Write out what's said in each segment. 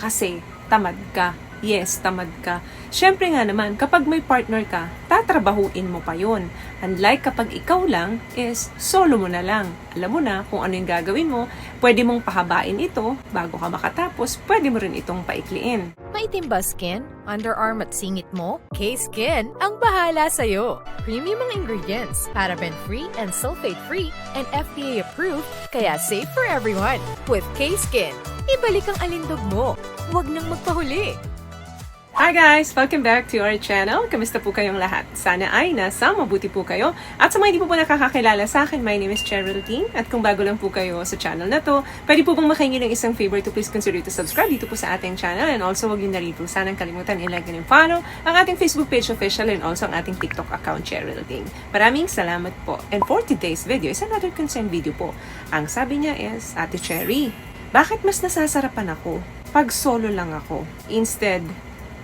kasi tamad ka. Yes, tamad ka. Siyempre nga naman, kapag may partner ka, tatrabahuin mo pa yun. Unlike kapag ikaw lang, is solo mo na lang. Alam mo na kung ano yung gagawin mo, pwede mong pahabain ito bago ka makatapos, pwede mo rin itong paikliin. Maitim ba skin? Underarm at singit mo? K-Skin ang bahala sa'yo. Premium ang ingredients, paraben-free and sulfate-free, and FDA-approved, kaya safe for everyone. With K-Skin, ibalik ang alindog mo. Huwag nang magpahuli. Hi guys! Welcome back to our channel. Kamusta po kayong lahat? Sana ay nasa mabuti po kayo. At sa mga hindi po nakakakilala sa akin, my name is Geraldine. At kung bago lang po kayo sa channel na to, pwede po pong makahingi ng isang favor to please consider to subscribe dito po sa ating channel. And also, huwag yun na rin po sanang kalimutan i-like and follow ang ating Facebook page official and also ang ating TikTok account, Geraldine. Maraming salamat po. And for today's video is another concern video po. Ang sabi niya is, Ate Cherry, bakit mas nasasarapan ako pag solo lang ako instead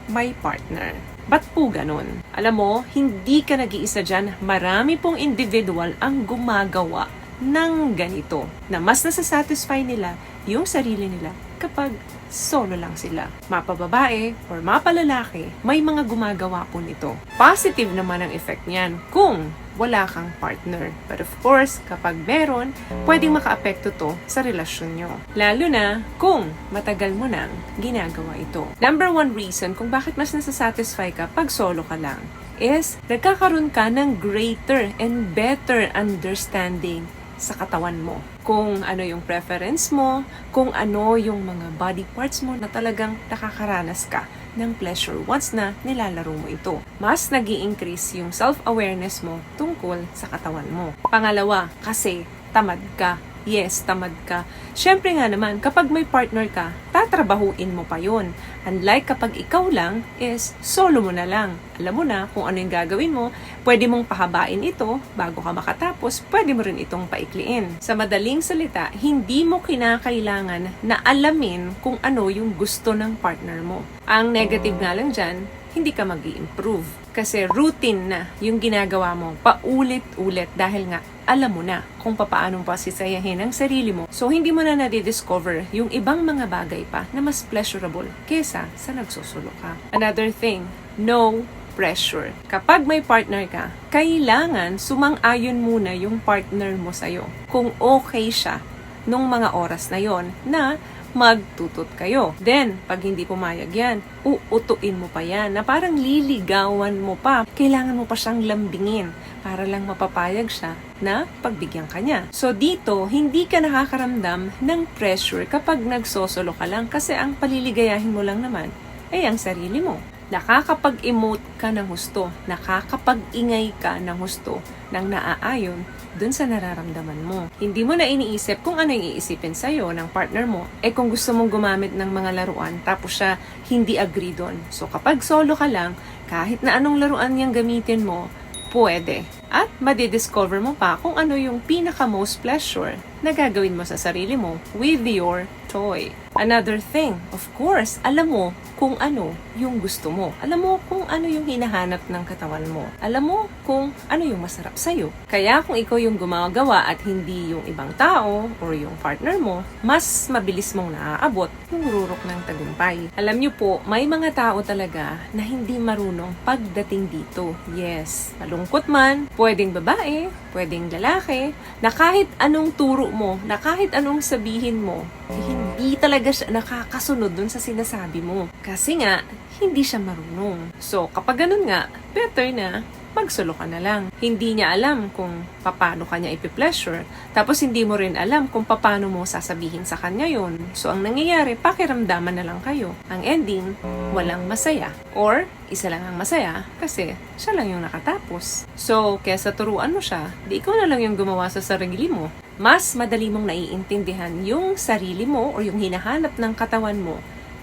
may partner? Ba't po ganun? Alam mo, hindi ka nag-iisa dyan. Marami pong individual ang gumagawa ng ganito na mas nasasatisfy nila yung sarili nila kapag solo lang sila. Mapababae or mapalalaki, may mga gumagawa po nito. Positive naman ang effect niyan kung wala kang partner. But of course, kapag meron, pwedeng makaapekto to sa relasyon nyo. Lalo na kung matagal mo nang ginagawa ito. Number one reason kung bakit mas nasasatisfy ka pag solo ka lang is nagkakaroon ka ng greater and better understanding sa katawan mo. Kung ano yung preference mo, kung ano yung mga body parts mo na talagang nakakaranas ka ng pleasure once na nilalaro mo ito. Mas nag-i-increase yung self-awareness mo tungkol sa katawan mo. Pangalawa, kasi tamad ka. Yes, tamad ka. Siyempre nga naman, kapag may partner ka, tatrabahuin mo pa yun. Unlike kapag ikaw lang, is solo mo na lang. Alam mo na kung ano yung gagawin mo, pwede mong pahabain ito bago ka makatapos, pwede mo rin itong paikliin. Sa madaling salita, hindi mo kinakailangan na alamin kung ano yung gusto ng partner mo. Ang negative nga lang dyan, hindi ka mag-i-improve. Kasi routine na yung ginagawa mo, paulit-ulit dahil nga alam mo na kung paano pasisayahin ang sarili mo. So, hindi mo na nadidiscover yung ibang mga bagay pa na mas pleasurable kesa sa nagsusulo ka. Another thing, no pressure. Kapag may partner ka, kailangan sumang-ayon muna yung partner mo sa'yo. Kung okay siya nung mga oras na yon na magtutut kayo. Then, pag hindi pumayag yan, uutuin mo pa yan na parang liligawan mo pa. Kailangan mo pa siyang lambingin para lang mapapayag siya na pagbigyan ka niya. So dito, hindi ka nakakaramdam ng pressure kapag nagsosolo ka lang kasi ang paliligayahin mo lang naman ay ang sarili mo. Nakakapag-emote ka ng husto, nakakapag-ingay ka ng husto ng naaayon dun sa nararamdaman mo. Hindi mo na iniisip kung ano yung iisipin sa'yo ng partner mo. Kung gusto mong gumamit ng mga laruan, tapos siya hindi agree dun. So kapag solo ka lang, kahit na anong laruan niyang gamitin mo, pwede. At madidiscover mo pa kung ano yung pinaka-most pleasure na gagawin mo sa sarili mo with your toy. Another thing, of course, alam mo kung ano yung gusto mo. Alam mo kung ano yung hinahanap ng katawan mo. Alam mo kung ano yung masarap sa'yo. Kaya kung ikaw yung gumagawa at hindi yung ibang tao or yung partner mo, mas mabilis mong naaabot yung rurok ng tagumpay. Alam nyo po, may mga tao talaga na hindi marunong pagdating dito. Yes, malungkot man, pwedeng babae, pwedeng lalaki, na kahit anong turo mo, na kahit anong sabihin mo, hindi talaga siya nakakasunod dun sa sinasabi mo. Kasi nga, hindi siya marunong. So, kapag ganun nga, better na magsolo ka na lang. Hindi niya alam kung paano kanya ipipleasure. Tapos hindi mo rin alam kung paano mo sasabihin sa kanya yon. So, ang nangyayari, pakiramdaman na lang kayo. Ang ending, walang masaya. Or, isa lang ang masaya kasi siya lang yung nakatapos. So, kesa turuan mo siya, di ikaw na lang yung gumawa sa sarili mo. Mas madali mong naiintindihan yung sarili mo or yung hinahanap ng katawan mo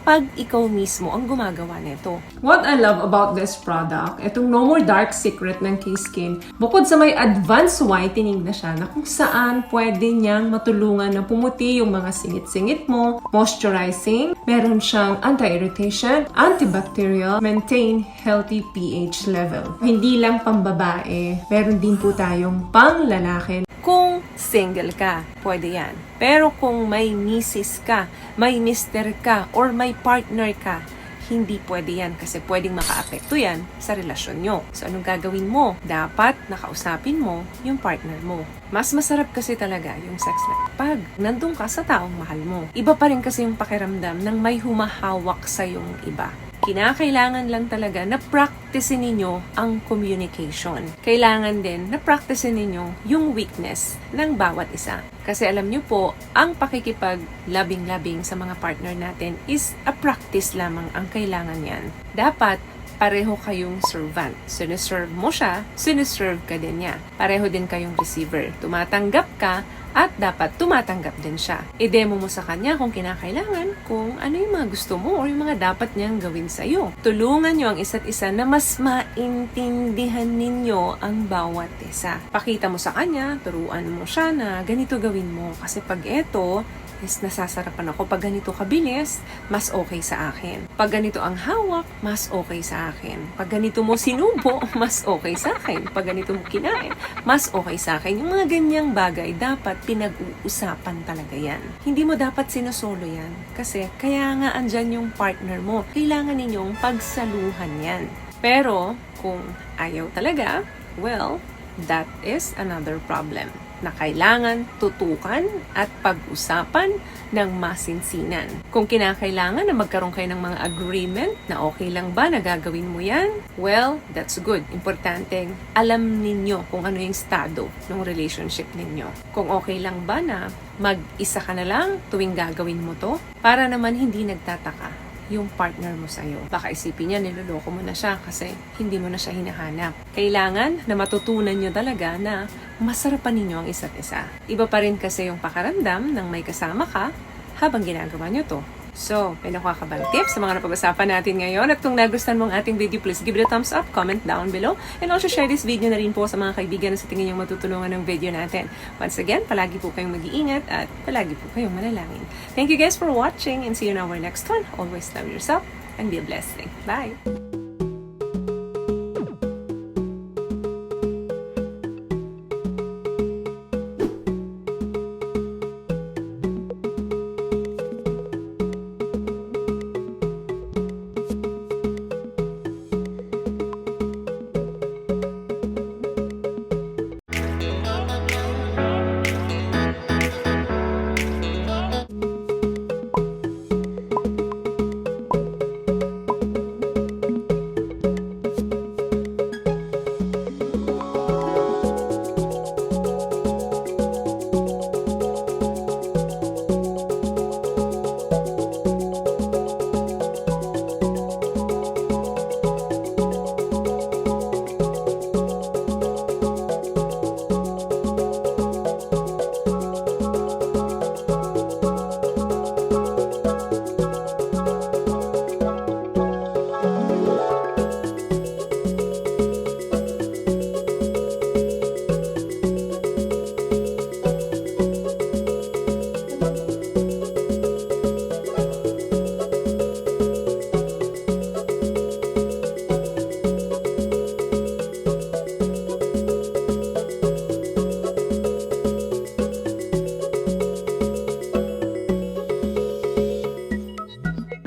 pag ikaw mismo ang gumagawa nito. What I love about this product, itong No More Dark Secret ng K-Skin, bukod sa may advanced whitening na siya na kung saan pwede niyang matulungan na pumuti yung mga singit-singit mo, moisturizing, meron siyang anti-irritation, antibacterial, maintain healthy pH level. Hindi lang pambabae, meron din po tayong pang lalaki. Kung single ka, pwede yan. Pero kung may misis ka, may mister ka, or may partner ka, hindi pwede yan kasi pwedeng makaapekto yan sa relasyon nyo. So, anong gagawin mo? Dapat nakausapin mo yung partner mo. Mas masarap kasi talaga yung sex life pag nandun ka sa taong mahal mo. Iba pa rin kasi yung pakiramdam ng may humahawak sa yung iba. Kinakailangan lang talaga na practicein ninyo ang communication. Kailangan din na practicein ninyo yung weakness ng bawat isa. Kasi alam nyo po, ang pakikipag-labing-labing sa mga partner natin is a practice lamang ang kailangan yan. Dapat pareho kayong servant. Siniserve mo siya, siniserve ka din niya. Pareho din kayong receiver. Tumatanggap ka, at dapat tumatanggap din siya. I-demo mo sa kanya kung kinakailangan, kung ano yung mga gusto mo or yung mga dapat niyang gawin sa'yo. Tulungan niyo ang isa't isa na mas maintindihan ninyo ang bawat isa. Pakita mo sa kanya, turuan mo siya na ganito gawin mo. Kasi pag eto, is nasasarapan ako. Pag ganito kabilis, mas okay sa akin. Pag ganito ang hawak, mas okay sa akin. Pag ganito mo sinubo, mas okay sa akin. Pag ganito mo kinain, mas okay sa akin. Yung mga ganyang bagay, dapat pinag-uusapan talaga yan. Hindi mo dapat sinusolo yan. Kasi kaya nga andyan yung partner mo. Kailangan ninyong pagsaluhan yan. Pero kung ayaw talaga, well, that is another problem na kailangan tutukan at pag-usapan ng masinsinan. Kung kinakailangan na magkaroon kayo ng mga agreement na okay lang ba na gagawin mo yan, well, that's good. Importante, alam ninyo kung ano yung estado ng relationship ninyo. Kung okay lang ba na mag-isa ka na lang tuwing gagawin mo to, para naman hindi nagtataka yung partner mo sa'yo. Baka isipin niya, niloloko mo na siya kasi hindi mo na siya hinahanap. Kailangan na matutunan nyo talaga na masarapan ninyo ang isa't isa. Iba pa rin kasi yung pakaramdam ng may kasama ka habang ginagawa nyo to. So, may nakakabang tips sa mga napag-usapan natin ngayon. At kung nagustuhan mo ang ating video, please give it a thumbs up, comment down below, and also share this video na rin po sa mga kaibigan na sa tingin niyong matutulungan ng video natin. Once again, palagi po kayong mag-iingat at palagi po kayong manalangin. Thank you guys for watching and see you in our next one. Always love yourself and be a blessing. Bye!